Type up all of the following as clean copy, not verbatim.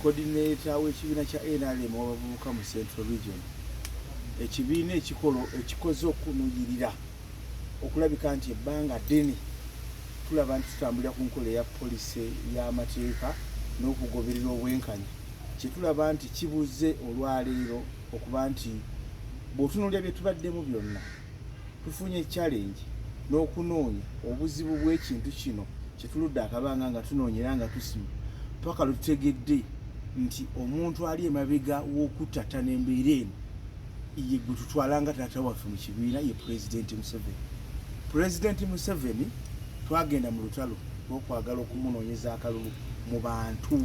coordinator w'ekibiina kya NRM w'abavubuka mu Central Region. Ekibiina ekikoze okunugirira okulabika nti ebbanga ddene tulaba nti tutambulira ku nkola ya poliisi y'amateeka n'okugoberera obwenkanya. Kyetulaba nti kibuze olwaleero okuba nti bw'otunuulira bye tubaddemu byonna tufunye challenge n'okunoonya obuzibu bw'ekintu kino kyetuludde akabanga nga tunoonyera nga tusima paka lutegedde nti omuntu ali emabega w'okutata n'embeera eno ye gwe tutwalanga taata waffe mu kibiina ye President Museveni. President Museveni twagenda mu lutalo lw'okwagala okumunoonyeza akalulu mu bantu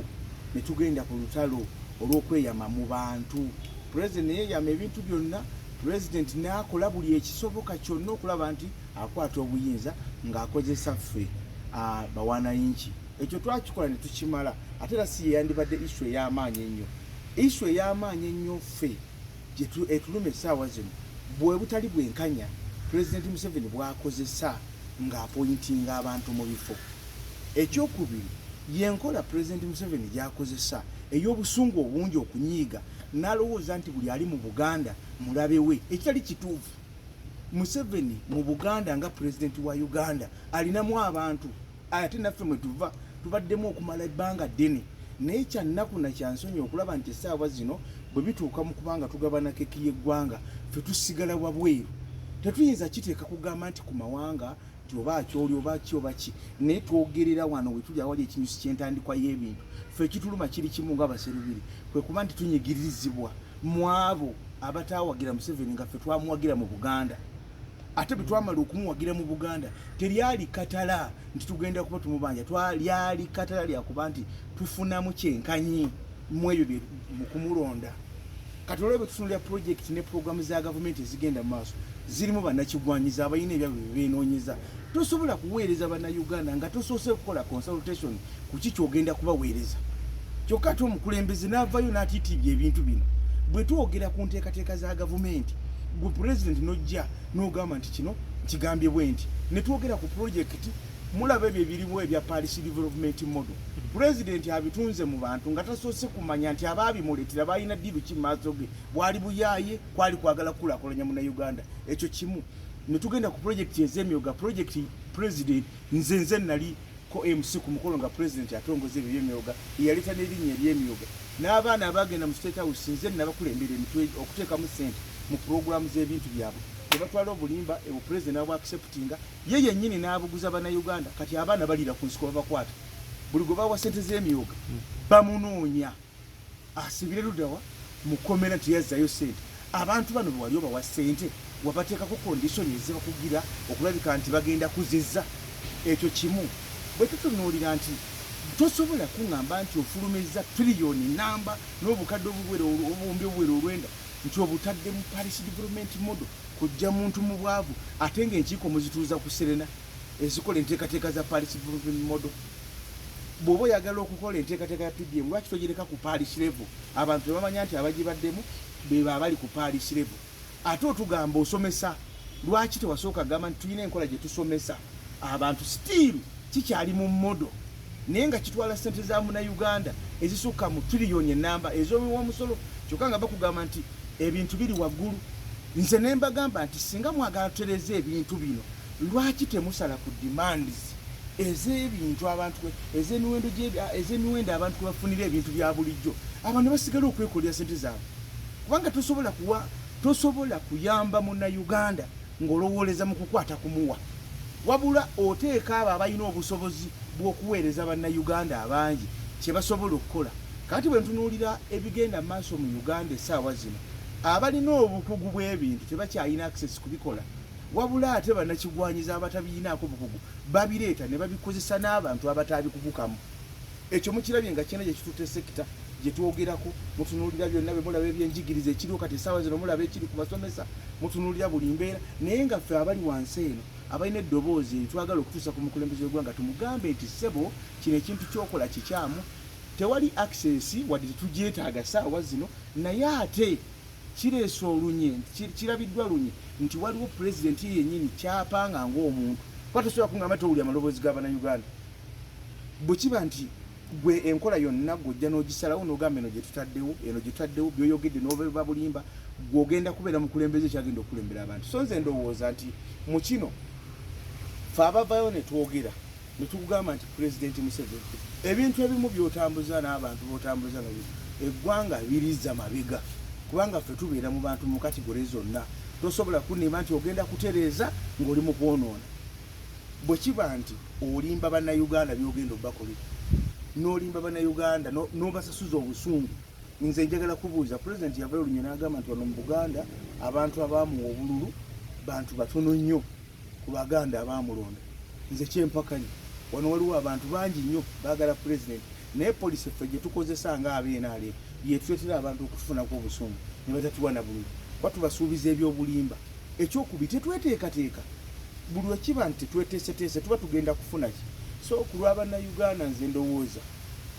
ne tugenda ku lutalo olw'okweyama mu bantu. President yeeyama ebintu byonna. President n'akola buli ekisoboka kyonna okulaba nti akwata obuyinza ng'akozesa ffe bawananchi. Ekyo twakikola ne tukimala ate era si yandibadde issue ey'amaanyi ennyo. Issue ey'amaanyi ennyo ffe etuluma essaawa zino bwe butali bwenkanya President Museveni bw'akozesa ng'apointinga abantu mu bifo. Ekyokubiri yenkola President Museveni gy'akozesa ey'obusungu obungi okunyiiga n'alowooza nti buli ali mu Buganda mulabe we, ekitali kituufu. Museveni mu Buganda nga President wa Uganda alinamu abantu ate naffe mwe tuva tubaddemu okumala ebbanga ddene. Naye kyannaku na kyansonyi okulaba nti essaawa zino bwe bituuka mu kubanga tugabana keki y'eggwanga ffe tusigala wabweru. Tetuyinza kiteeka kugamba nti ku mawanga nti oba akyoli oba ki oba ki, naye twogerera wano we tuli awali ekinyusi ky'entandikwa y'ebintu. Ffe kituluma kiri kimu ng'abaserubiri kwe kuba nti tunyigiririzibwa mu abo abataawagira Museveni nga ffe twamuwagira mu Buganda. Ate bwe twamala okumuwagira mu Buganda teryali katala nti tugenda kuba tumubanja, lyali katala lyakuba nti tufunamu kyenkanyi mu ebyo mu kumulonda. Kati olwo bwe tutunulira project ne programu za gavumenti ezigenda mu maaso zirimu bannakigwanyiza abalina ebyabwe beenoonyeza. Tosobola kuweereza bannayuganda nga tosoose kukola consultation ku ki ky'ogenda kubaweereza. Kyokka ate omukulembeze n'avayo n'atiitiibya ebintu bino. Bwe twogera ku nteekateeka za gavumenti gwe President n'ojja n'ogamba nti kino kigambye bwe nti ne twogera ku project mulaba ebyo ebirimu ebya Paris Development Model. President abitunze mu bantu nga tasoose kumanya nti abaabimuleetera balina ddiru ki maaso ge bwali buyaaye kwali kwagala kukulaakulanya Munnayuganda. Ekyo kimu. Ne tugenda ku project ez'emyoga. Project President nze nali ko MC ku mukolo nga President atongoza ebyo by'emyoga eyaleeta n'erinnya ery'emyoga. N'abaana abagenda mu State House nze nabakulembera emitwe okuteekamu ssente mu programu z'ebintu byabwe. Batwala obulimba ebu President abo acceptinga ye yennyini n'abuguza Bannayuganda. Kati abaana balira ku nsiko babakwata buli gwe bawa ssente z'emyoga bamunoonya asibire ludawa mukomera nti yazzayo ssente. Abantu bano bwe wali obawa ssente wabateekako condition ezibakugira okulabika nti bagenda kuzizza. Ekyo kimu. Bwe tutunuulira nti tosobola kuŋŋamba nti ofulumizza triliyoni namba n'obukadde obumbi obuwera olwenda nti obutadde mu Paris Development Model kujja muntu mu bwavu ate ng'enkiiko muzituuza ku Serena ezikola enteekateeka za Paris Development Model. Bw'oba oyagala okukola enteekateeka ya PDM lwaki togereka ku Paris level? Abantu bamanya nti abagibaddemu beba abali ku Paris level. Ate otugamba osomesa lwaki tewasooka gamba nti tulina enkola gye tusomesa abantu still kikyali mu modo naye nga kitwala ssente za Munnayuganda ezisukka mu triliyoni enamba ez'omumusolo. Kyokka nga bakugamba nti ebintu biri waggulu. Nze ne mbagamba nti singa mwagala tutereze ebintu bino lwaki temusala ku demands ez'ebintu abantu ez'emiwendo abantu kwe bafunira ebintu bya bulijjo abantu basigala okwekolera ssente zaabwe. Kubanga tosobola kuyamba Munnayuganda ng'olowooleza mu kukwata kumuwa, wabula oteeka abo abalina obusobozi bw'okuweereza Bannayuganda abangi kye basobola okukola. Kati bwe ntunuulira ebigenda mu maaso mu Uganda essaawa zino abalina obukugu bw'ebintu tebakyalina access kubikola, wabula ate bannakigwanyiza abatabiyinaako bukugu babireeta ne babikozesa n'abantu abatabikugukamu. Ekyo mukirabye nga kyena gye kitutte sekita gye twogerako. Mutunuulira byonna bwe mulaba ebyenjigiriza ekiriwo kati essaawa zino mulaba ekiri ku basomesa, mutunuulira buli mbeera. Naye nga ffe abali wansi eno abalina eddoboozi twagala okutuusa ku mukulembeze w'eggwanga tumugambe nti ssebo kino ekintu ky'okola kikyamu, tewali access wadde tetugyetaaga ssaawa zino, naye ate kireese olunye kirabiddwa lunye nti waliwo President yennyini kyapanga ng'omuntu. Kuba tosobola kuŋŋamba towulira amaloboozi g'Abannayuganda. Bwe kiba nti gwe enkola yonna gojja n'ogisalawo n'ogamba eno gye tutaddewo byoyogedde n'oba bulimba gw'ogenda kubeera mu kulembeze kyagenda okulembera abantu. So nze ndowooza nti mu kino fe abavayo ne twogera ne tugamba nti Pulezidenti Museveni ebintu ebimu by'otambuza n'abantu b'otambuza nabyo eggwanga biriza mabega, kubanga ffe tubeera mu bantu mu kategore zonna. Tosobola kunima nti ogenda kutereeza ng'oli mu kwonoona. Bwe kiba nti olimba bannayuganda by'ogenda obakolera, n'olimba bannayuganda n'obasasuza obusungu. Nze njagala kubuuza Pulezidenti yavayo olunyo n'agamba nti wano mu Buganda abantu abaamuwa obululu bantu batono nnyo ku Baganda abaamulonda. Nze kyempakanya wano waliwo abantu bangi nnyo baagala Pulezidenti, naye poliisi ffe gye tukozesa ng'abenaale yetuleetera abantu okutufunako obusungu ne batatuwa na bululu. Kuba tubasuubiza eby'obulimba. Ekyokubiri tetweteekateeka. Buli lwe kiba nti tetweteeseteese tuba tugenda kufuna ki. So ku lw'Abannayuganda nze ndowooza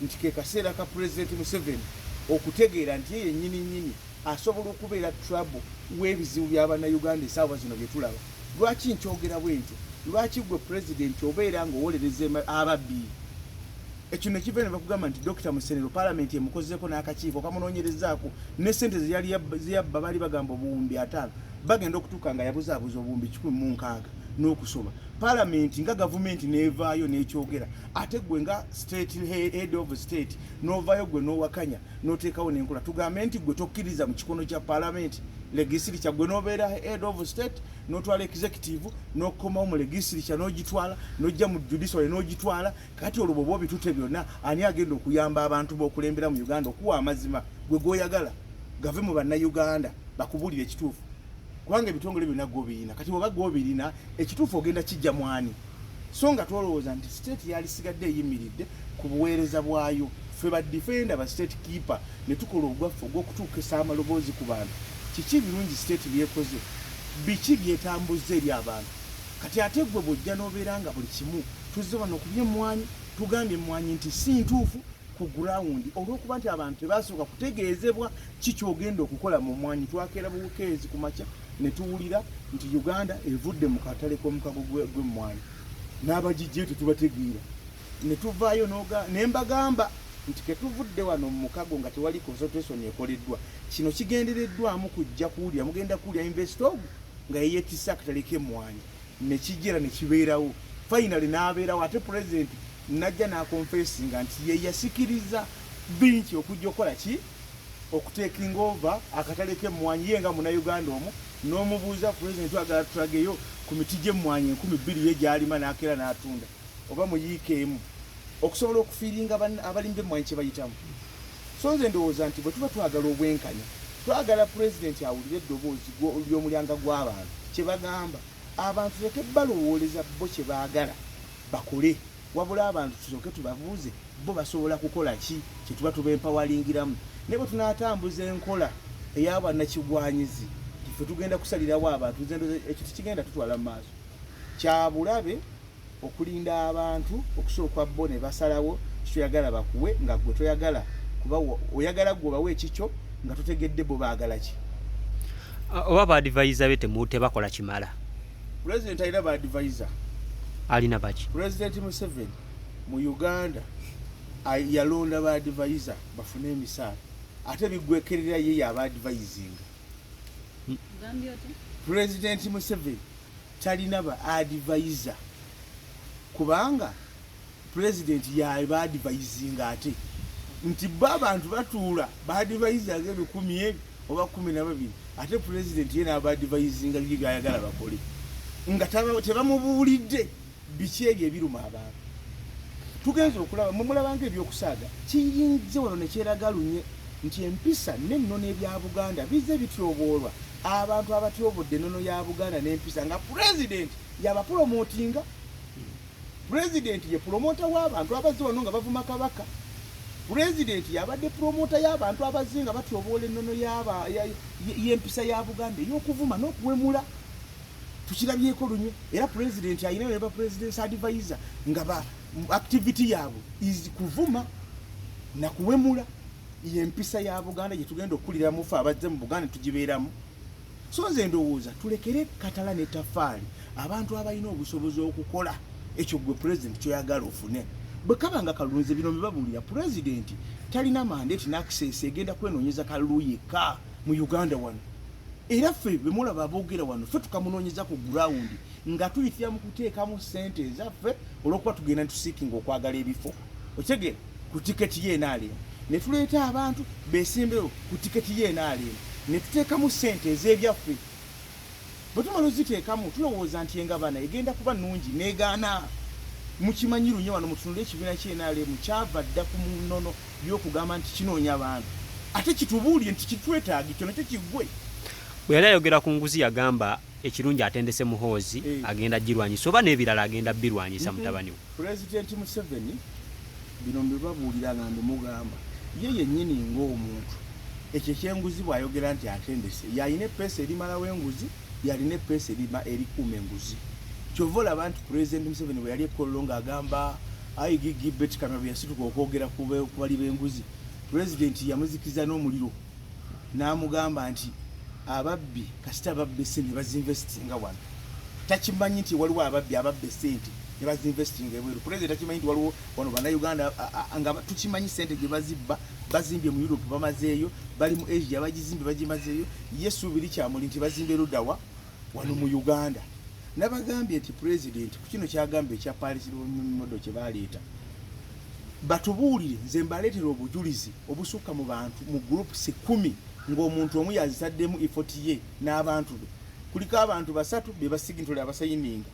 nti ke kaseera ka Pulezidenti Museveni okutegeera nti ye yennyini asobola okubeera trouble w'ebizibu by'Abannayuganda essaawa zino bye tulaba. Lwaki nkyogera bwe ntyo? Lwaki gwe Pulezidenti obeera ng'owolereza ababbi? Ekyo ne kiva ne bakugamba nti Dr. Musenero Parliament emukozeeko n'akakiiko kamunoonyerezaako ne ssente zeyabba baali bagamba obuwumbi 5 bagenda okutuuka nga yabuzaabuza obuwumbi 16 n'okusoba. Parliament nga gavumenti neevaayo n'ekyogera, ate gwe nga state head of state n'ovaayo gwe n'owakanya n'oteekawo n'enkola. Tugambe nti gwe tokkiriza mu kikono kya Parliament legislature gwe n'obeera head of state n'otwala executive n'okomawo mu legislature n'ogitwala n'ojja mu judiciary n'ogitwala. Kati olwo bw'oba obitutte byonna ani agenda okuyamba abantu b'okulembera mu Uganda okuwa amazima gwe g'oyagala gave mu bannayuganda bakubulire ekituufu? Kubanga ebitongole byonna g'obirina, kati bw'oba g'obirina ekituufu ogenda kijja mwani. So nga twolowooza nti state yali sigadde eyimiridde ku buweereza bwayo, ffe ba defender ba state keeper ne tukola obugwaffe ogw'okutuukisa amaloboozi ku bantu. Kiki birungi state byekoze, biki byetambuza eri abantu? Kati ate gwe bw'ojja n'obeera nga buli kimu tuzze wano okulya emmwanyi, tugambye emmwanyi nti si ntuufu ku gurawundi olw'okuba nti abantu tebasooka kutegeezebwa ki kyogenda okukola mu mmwanyi. Twakeera bukeezi ku makya ne tuwulira nti Uganda evudde mu katale k'omukago gw'emmwanyi n'abagijje tetubategeera. Ne tuvaayo ne mbagamba nti ke tuvudde wano mu mukago nga tewali consultation ekoleddwa, kino kigendereddwamu kujja kuwulira, mugenda kuwulira investor nga yeyeetisse akatale k'emmwanyi ne kijjera ne kibeerawo. Finally n'abeerawo ate President najja n'akonfessinga nti ye yasikiriza binki okujja okukola ki, okuteekinga over akatale k'emmwanyi. Ye nga Munnayuganda omu n'omubuuza President twagala tulageyo ku miti gy'emmwanyi 20,000 ye gy'alima n'akeera n'atunda oba muyiikeemu okusobola okufiiringa abalimba emmwanyi kye bayitamu. So nze ndowooza nti bwe tuba twagala obwenkanya, twagala President awulire eddoboozi ly'omulyanga gw'abantu kye bagamba. Abantu leke balowooleza bo kye baagala bakole, wabula abantu tusooke tubabuuze bo basobola kukola ki kye tuba tubempawalingiramu. Ne bwe tunaatambuza enkola ey'abannakigwanyizi ffe tugenda kusalirawo abantu, ekyo tekigenda tutwala mu maaso. Kya bulabe okulinda abantu okusooka bo ne basalawo kyoyagala bakuwe nga gwe toyagala, kuba oyagala gwe bawe ekikyo nga totegedde bo baagala ki. Oba ba-advisor be tebakola kimala. President alina ba-advisor. Alina baki? President Museveni mu Uganda yalonda ba-advisor bafune emisaala, ate bigwekerera ye aba-advisinga. President Museveni talina ba-advisor kubanga President yaba-advisinga ate nti abantu batuula ba-advisor ng'ebikumi oba 12 ate President ye n'aba-advisinga bye byayagala bakole nga tebamubuulidde biki ebyo ebiruma abantu. Tugenze okulaba mumulabanga ebyokusaaga kiyinze wano ne kyeraga lunye nti empisa n'ennono ebya Buganda bize bityoboolwa abantu abatyobodde ennono ya Buganda n'empisa nga President yabapromotinga. President ye promota w'abantu abazze wano nga bavuma kabaka. President yabadde promota y'abantu abazze nga batyoboola ennono y'empisa ya Buganda ey'okuvuma n'okuwemula. Tukirabyeko lunye era President alina ne ba President's advisor nga activity yaabwe is kuvuma na kuwemula y'empisa ya Buganda gye tugenda okulira mufa abazze mu Buganda tugibeeramu. So nze ndowooza tulekere katala n'ettafaali abantu abalina obusobozi okukola ekyo gwe President kyoyagala ofune. bwe kabanga kalunze bino bibabulira president talina mandate n'access egenda kwenoonyeza kalulu yekka mu Uganda wano era ffe bemulaba aboogera wano ffe tukamunoonyeza ku ground nga tuyitira mu kuteekamu ssente ezaffe olw'okuba tugenda ntusiikinga okwagala ebifo otegera ku tiketi y'enaalemu ne tuleeta abantu beesimbewo ku tiketi y'enaalemu ne tuteekamu ssente ez'ebyaffe bwe tumala oziteekamu tulowooza nti engabana egenda kuba nnungi n'egaana mukimanyiru nnyo wano mutunule ekibiina ky'enaalemu kyava dda ku munono by'okugamba nti kinoonya abantu ate kitubuulire nti kitwetaagi kyo nakyo kiggwe bwe yali ayogera ku nguzi yagamba ekirungi atendese Muhoozi agenda girwanyisa oba n'ebirala agenda birwanyisa mutabani we President Museveni bino mbibabuulira nga ndimugamba ye yennyini ng'omuntu ekyo ekyenguzi bw'ayogera nti atendese yalina eppeesa erimalawo enguzi yalina eppeesa erikuuma enguzi kyova olaba nti President Museveni bwe yali ekkololo ng'agamba ayigigibet kamera bwe yasituka okwogera ku bali b'enguzi President yamuzikiriza n'omuliro n'amugamba nti ababbi kasita ababbi sente bazinvestinga wano takimanyi nti waliwo ababbi sente ne bazinvestinga ebweru President takimanyi nti waliwo wano bannayuganda nga tukimanyi sente gye bazibba bazimbye mu Europe bamazeeyo bali mu Asia bagizimbe bagimazeeyo yesuubiri kyamuli nti bazimbe luddawa wano mu Uganda nabagambye nti President ku kino kyagambye ekya Paris modo kye baleeta batubuulire nze mbaleetera obujulizi obusukka mu bantu mu groups 10 ng'omuntu omu yazitaddemu effort ye n'abantu be kuliko abantu basatu be basigintole abasayininga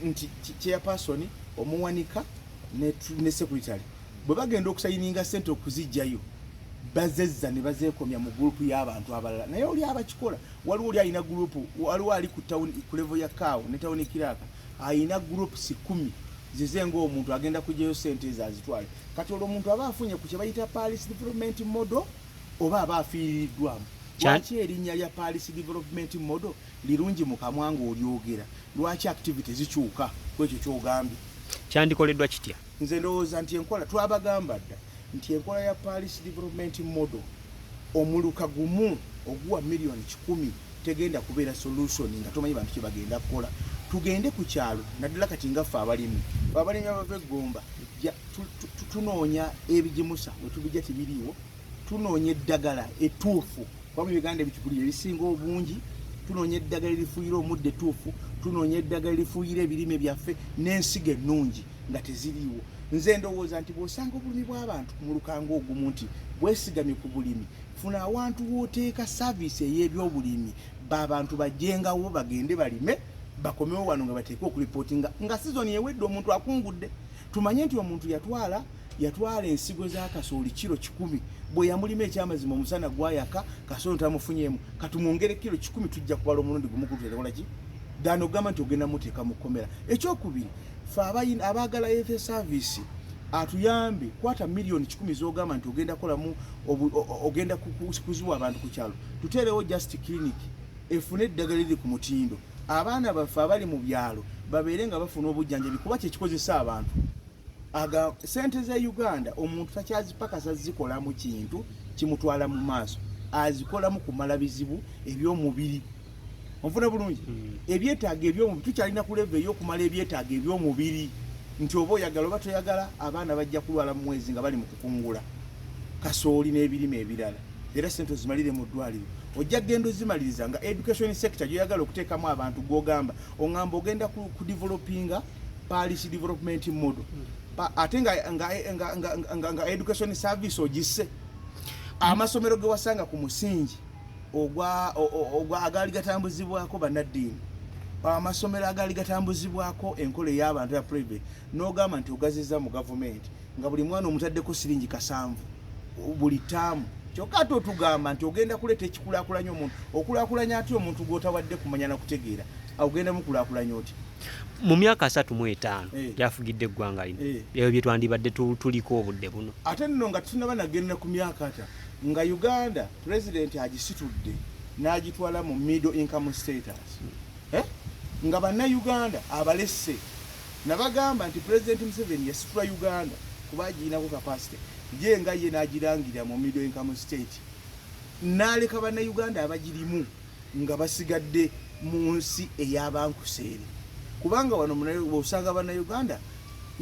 nti chairperson omuwanika ne secretary bwe bagenda okusayininga sente okuzijjayo bazezza ne bazeekomya mu gurupu y'abantu abalala naye oli abakikola waliwo oli alina gurupu waliwo ali ku town ku level ya Kaawo ne town Kiraka alina gurupu 10 zizenga omuntu agenda kujjayo sente ezazitwale kati olwo omuntu aba afunye ku kye bayita Paris Development Model oba aba afiiriddwamu lwaki erinnya lya Paris Development Model lirungi mu kamwanga olyogera lwaki activity zikyuka kwekyo kyogambye kyandikoleddwa kitya nze ndowooza nti enkola twabagamba dda nti enkola ya Paris Development Model omuluka gumu oguwa miliyoni 10 tegenda kubeera solution nga tomanyi bantu kye bagenda kukola tugende ku kyalo naddala kati nga ffe abalimi abava eggomba tunoonya ebigimusa we tubijja tibiriiwo tunoonya eddagala ettuufu kuba mu Uganda ebikugulira ebisinga obungi tunoonya eddagala erifuuyira omudde ettuufu tunoonya eddagala erifuuyira ebirime byaffe n'ensigo ennungi nga teziriiwo nze ndowooza nti bw'osanga obulimi bw'abantu mu lukanga ogumu nti bwesigamye ku bulimi funa awantu w'oteeka saavisi ey'ebyobulimi b'abantu bajjengawo bagende balime bakomewo wano nga bateeke okuripootinga nga sizoni ewedde omuntu akungudde tumanye nti omuntu yatwala ensigo za kasooli kiro 10 bwe yamulima ekyamazima omusana gwayaka kasooli tamufunyeemu katumwongere kiro 10 tujja kubala omulundi gumu kututekola ki dano gamba nti ogenda muteeka mu kkomera ekyokubiri fe abaagala efe service atuyambe kwata miliyoni 10 z'ogamba nti ogenda kolamu ogenda kuziwa abantu ku kyalo tuteerewo just clinic efune eddagala liri ku mutindo abaana baffe abali mu byalo babeere nga bafuna obujjanjabi kuba kyekikozesa abantu aga sente za Uganda omuntu takyazipakasa zikola mu kintu kimutwala mu maaso azikolamu kumala bizibu ebyomubiri onfuna bulungi ebyetaaga ebyomubiri tukyalina ku level ey'okumala ebyetaaga ebyomubiri nti oba oyagala oba toyagala abaana bajja kulwala mu mwezi nga bali mu kukungula kasooli n'ebirime ebirala era sente ozimalire mu ddwaliro ojja genda ozimaliriza nga education sector gyoyagala okuteekamu abantu gw'ogamba ongamba ogenda ku developinga Paris Development Model ate nga education service ogisse amasomero ge wasanga ku musingi ogwa agali gatambuzibwako bannaddiini amasomero agali gatambuzibwako enkola ey'abantu ya private n'ogamba nti ogaziza mu gavumenti nga buli mwana omutaddeko siringi 7 buli taamu kyokka ate otugamba nti ogenda kuleeta ekikulaakulanya omuntu okulaakulanya ati omuntu gw'otawadde kumanya na kutegeera ogenda mukulaakulanya oti mu myaka 35 yafugidde eggwanga lino ebyo bye twandibadde tuliko obudde buno ate nno nga tunaba nagenda ku myaka ata nga Uganda president agisitudde n'agitwala mu middle income status nga bannayuganda abalesse nabagamba nti President Museveni yasitula Uganda kuba agirinako capacity ye nga ye n'agirangira mu middle income state n'aleka bannayuganda abagirimu nga basigadde mu nsi ey'abankuseere kubanga wano osanga bannayuganda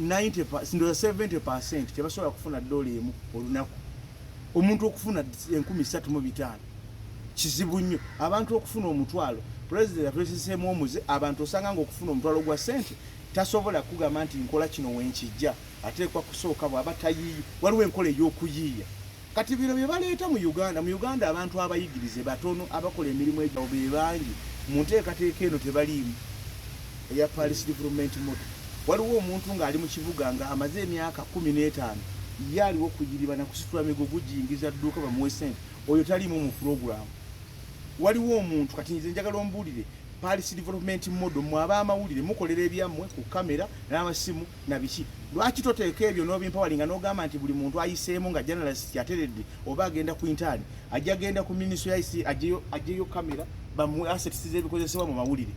70% tebasobola kufuna dola emu olunaku. Omuntu okufuna 3,500 kizibu nnyo. Abantu okufuna omutwalo president atweseseemu omuze abantu osanga ng'okufuna omutwalo gwa ssente tasobola kugamba nti nkola kino wenkijja ateekwa kusooka bw'aba tayiiya. Waliwo enkola ey'okuyiiya. Kati bino bye baleeta mu Uganda. Mu Uganda abantu abayigirize batono abakola emirimu egyo be bangi. Mu nteekateeka eno tebaliimu eya Paris Development Model. Waliwo omuntu ng'ali mu kibuga nga amaze emyaka 15 ye aliwo okuyiriba na kusitula migugu giyingiza dduuka bamuwe ssente. Oyo taliimu mu program. Waliwo omuntu kati nze njagala ombuulire Paris Development Model mwaba amawulire mukolera ebyammwe ku kamera n'amasimu na biki. Lwaki toteeka ebyo n'obimpawalinga n'ogamba nti buli muntu ayiseemu nga journalist yateredde oba agenda ku intaani ajja agenda ku ministry ya IC ajjeyo kamera bamuwe assets z'ebikozesebwa mu mawulire.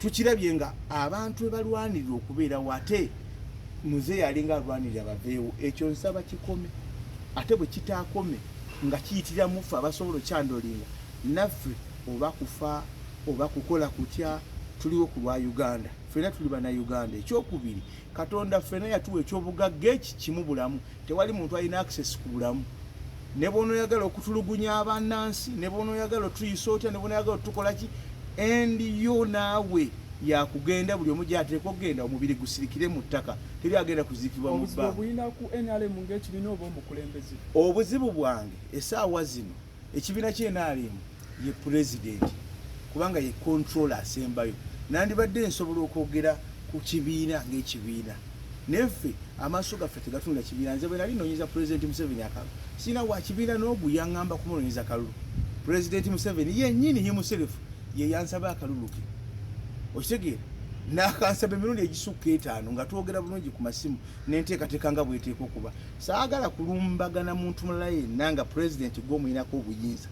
Tukirabye nga abantu balwanirira okubeera wate muze yalinga alwanirira abaveewo. Ekyo nsaba kikome. Ate bwe kitaakome nga kiyitira mufa abasobola okyandolinga naffe oba kufa oba kukola kutya tuliwo ku lwa Uganda. Ffena tuli bana Uganda. Ekyokubiri Katonda ffena yatuwa ekyobugagga eki kimu bulamu. Tewali muntu alina access ku bulamu. Ne bw'onoyagala okutulugunya abannansi, ne bw'onoyagala otuyisa otya, ne bw'onoyagala otukola ki, endi yo naawe yakugenda buli omu gy'ateeka okugenda omubiri gusirikire mu ttaka. Teri agenda kuziikibwa mu bbanga. Obuzibu bulina ku NRM ng'ekibiina oba omukulembeze. Obuzibu bwange essaawa zino ekibiina ky'NRM ye president kubanga ye controller asembayo. Nandibadde nsobola okwogera ku kibiina ng'ekibiina. Neffe amaaso gaffe tegatunula kibiina. Nze bwe nali noonyeza President Museveni akalulu sina wa kibiina n'ogu yaŋŋamba kumunoonyeza kalulu. President Museveni yennyini himself ye yansaba akalulu ke. Okitegeera n'akansaba emirundi egisukka 5 nga twogera bulungi ku masimu n'enteekateeka nga bw'eteeka okuba. Saagala kulumbagana muntu mulala yenna nga president gw'omuyinako obuyinza.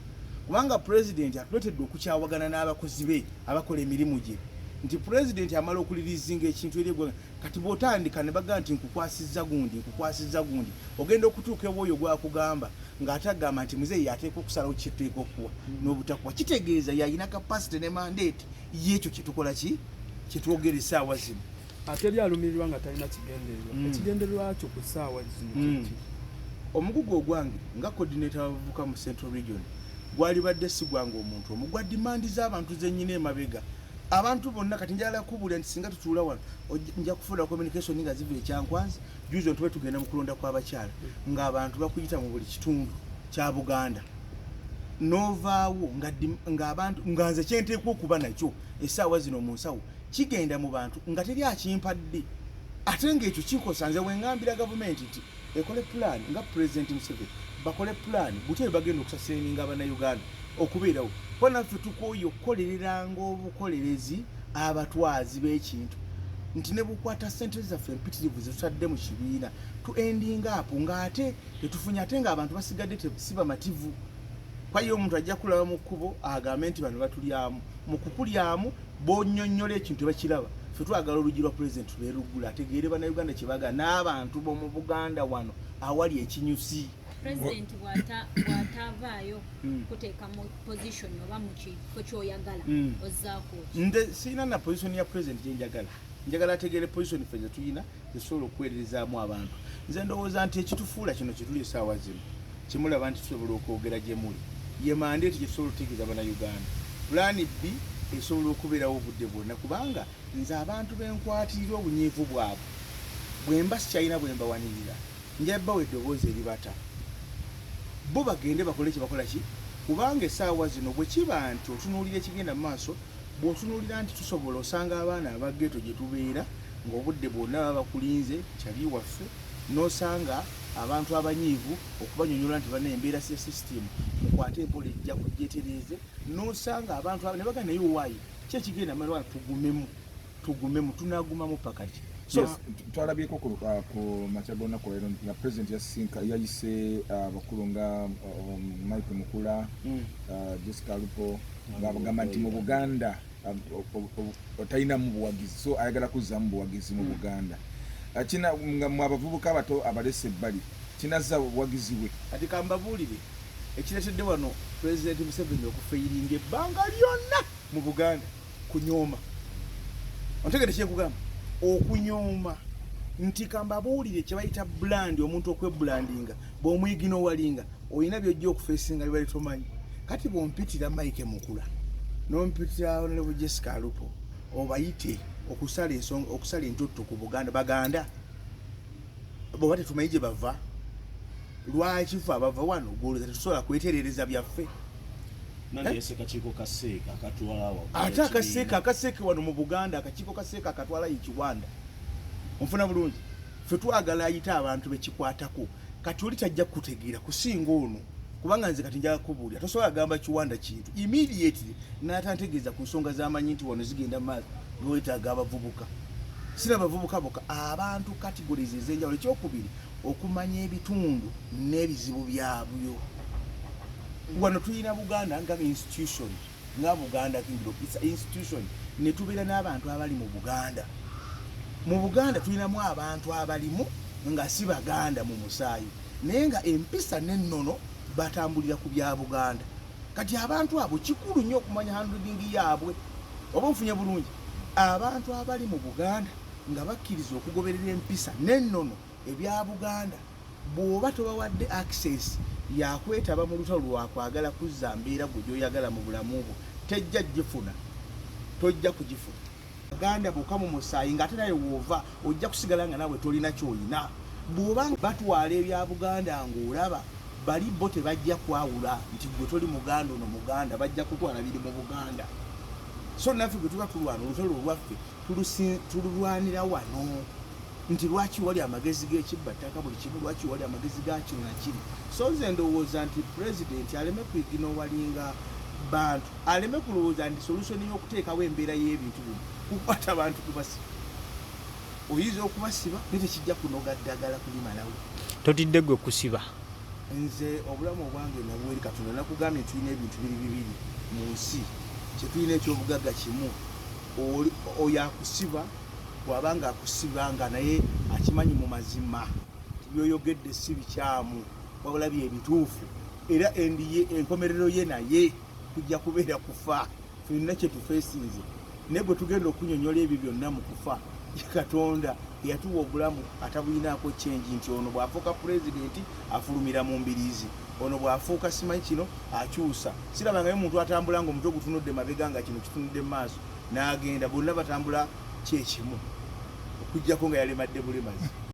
Kubanga president atuletedde okukyawagana n'abakozi be abakola emirimu gye. Nti president amala okulirizinga ekintu eri eggwanga kati bw'otandika ne bagamba nti nkukwasizza gundi ogenda okutuuka ebwoyo gwakugamba ng'atagamba nti muzeeyi ateeka okusalawo kyeteeka okuwa n'obutakuwa. Kitegeeza yalina capacity ne mandate y'ekyo kyetukola ki kyetwogera essaawa zino. Ate byalumirirwa nga talina kigendererwa. Ekigendererwa kyo ku ssaawa zino kiki? Omugugu ogwange nga coordinator w'abavubuka mu Central Region gwali badde si gwange omuntu omu gwa demand z'abantu zennyina emabega. Abantu bonna kati njala kubula nti singa tutuula wano nja kufuna communication nga zivire kyankwanzi juzi ntwe tugenda mu kulonda kw'abakyala ng'abantu bakuyita mu buli kitundu kya Buganda. Novaawo nga abantu nga nze kyenteekwa okuba nakyo essaawa zino mu nsawo kigenda mu bantu nga teri akimpadde. Ate ng'ekyo kikosa nze wengambira gavumenti nti ekole plan nga President Museveni bakole plan butyo bagenda okusasiringa Abannayuganda okubeerawo. Kuba naffe tukooye okukolereranga obukolerezi abatwazi b'ekintu nti ne bukwata ssente zaffe empitirivu ze tutadde mu kibiina tu ending up ng'ate tetufunye ate ng'abantu basigadde si bamativu. Kwayo omuntu ajja kulaba mu kkubo agambe nti bano batulyamu. Mu kukulyamu b'onnyonnyola ekintu bakiraba. Ffe twagala oluggi lwa president beeruggula ategeere Bannayuganda kye baagala n'abantu b'omu Buganda wano awali ekinyusi. President bw'atavaayo kuteeka mu position oba mu kifo ky'oyagala ozzaako ki? Nze sirina na position ya president gye njagala. Njagala ategeere position ffe ze tulina zisobola okuweererezaamu abantu. Nze ndowooza nti ekitufuula kino kye tuli essaawa zino kimulaba nti tusobola okwogera gye muli ye mandate gye tusobola okutegeeza Bannayuganda. Plan B esobola okubeerawo obudde bwonna kubanga nze abantu benkwatirira obunyiivu bwabwe bwe mba sikyalina bwe mbawanirira njabbawo eddoboozi eribata. Bo bagende bakole kye bakola ki kubanga essaawa zino bwe kiba nti otunuulira ekigenda mu maaso bw'otunuulira nti tusobola osanga abaana abageeto gye tubeera ng'obudde bwonna baba bakulinze kyali waffe n'osanga abantu abanyiivu okubanyonyola nti bana embeera se system mukwate empola ejja kugyetereeze n'osanga abantu ne bagana naye owaayi ki ekigenda malwa tugumemu tunaagumamu pakati. So twalabyeko ku makya g'olunaku olwaleero nga president yayise abakulu nga Mike Mukula, Jessica Lupo ng'abagamba nti mu Buganda talinamu buwagizi so ayagala kuzzaamu buwagizi mu Buganda. Kina mu abavubuka abato abalese ebbali kinazza buwagizi bwe. Kati kambabuulire ekireetedde wano President Museveni okufeyiringa ebbanga lyonna mu Buganda kunyooma. Ontegedde kyekugamba okunyooma nti kambabuulire kye bayita brand omuntu okwebrandinga bw'omwigina owalinga olina byojja okufeesinga bye bali tomanyi kati bw'ompitira Mike Mukula n'ompitira Honorable Jessica Alupo obayite okusala entotto ku Buganda baganda bw'oba tetumanyi gye bava lwaki fe abava wano gwoleza tetusobola kweterereza byaffe ate akaseeka wano mu Buganda akakiiko kaseeka akatwala Kiwanda onfuna bulungi ffe twagala ayita abantu bekikwatako kati oli tajja kutegeera kusinga ono kubanga nze kati njaga kubuulira tosobola gamba Kiwanda kintu immediately n'atantegeeza ku nsonga z'amanyi nti wano zigenda maazi lwetaaga abavubuka sina bavubuka boka abantu categories ez'enjawulo ekyokubiri okumanya ebitundu n'ebizibu byabyo wano tulina Buganda nga institution nga Buganda Kingdom it's an institution ne tubeera n'abantu abali mu Buganda tulinamu abantu abalimu nga si Baganda mu musaayi naye nga empisa n'ennono batambulira ku bya Buganda kati abantu abo kikulu nnyo okumanya handling yaabwe oba ofunye bulungi abantu abali mu Buganda nga bakkiriza okugoberera empisa n'ennono ebya Buganda bw'oba tobawadde access yakwetaba mu lutalo lwakwagala kuzza mbeera gwe gy'oyagala mu bulamu bwo tojja kugifuna Baganda bokka mu musaayi ng'ate naye w'ova ojja kusigala nga nawe tolina ky'olina bw'oba batwala ebya Buganda ng'olaba bali bo tebajja kwawula nti gwe toli Muganda ono Muganda bajja kutwala biri mu Buganda so naffe bwe tuba tulwana olutalo lwaffe tululwanira wano nti lwaki wali amagezi g'ekibbattaka buli kimu lwaki wali amagezi ga kino na kiri so nze ndowooza nti pulezidenti aleme kwigina owalinga bantu aleme kulowooza nti solution y'okuteekawo embeera y'ebintu bino kukwata abantu kubasiba oyinza okubasiba naye tekijja kunoga ddagala kulimalawo totidde gwe kusiba nze obulamu obwange nabweri Katonda nakugambye tulina ebintu bibiri mu nsi kyetulina ekyobugagga kimu oyo akusiba bw'abanga akusibanga naye akimanyi mu mazima byoyogedde si bikyamu wabula byebituufu era enkomerero ye naye kujja kubeera kufa tulina kyetufeesinze naye bwe tugenda okunyonyola ebyo byonna mu kufa Katonda yatuwa obulamu atabulinaako kyenji nti ono bw'afuuka pulezidenti afulumira mu mbiriizi ono bw'afuuka simanyi kino akyusa sirabangayo muntu atambula ng'omutwe gutunudde mabega nga kino kitunudde mu maaso n'agenda bonna batambula kyekimu okuggyako nga yalemadde bulemazi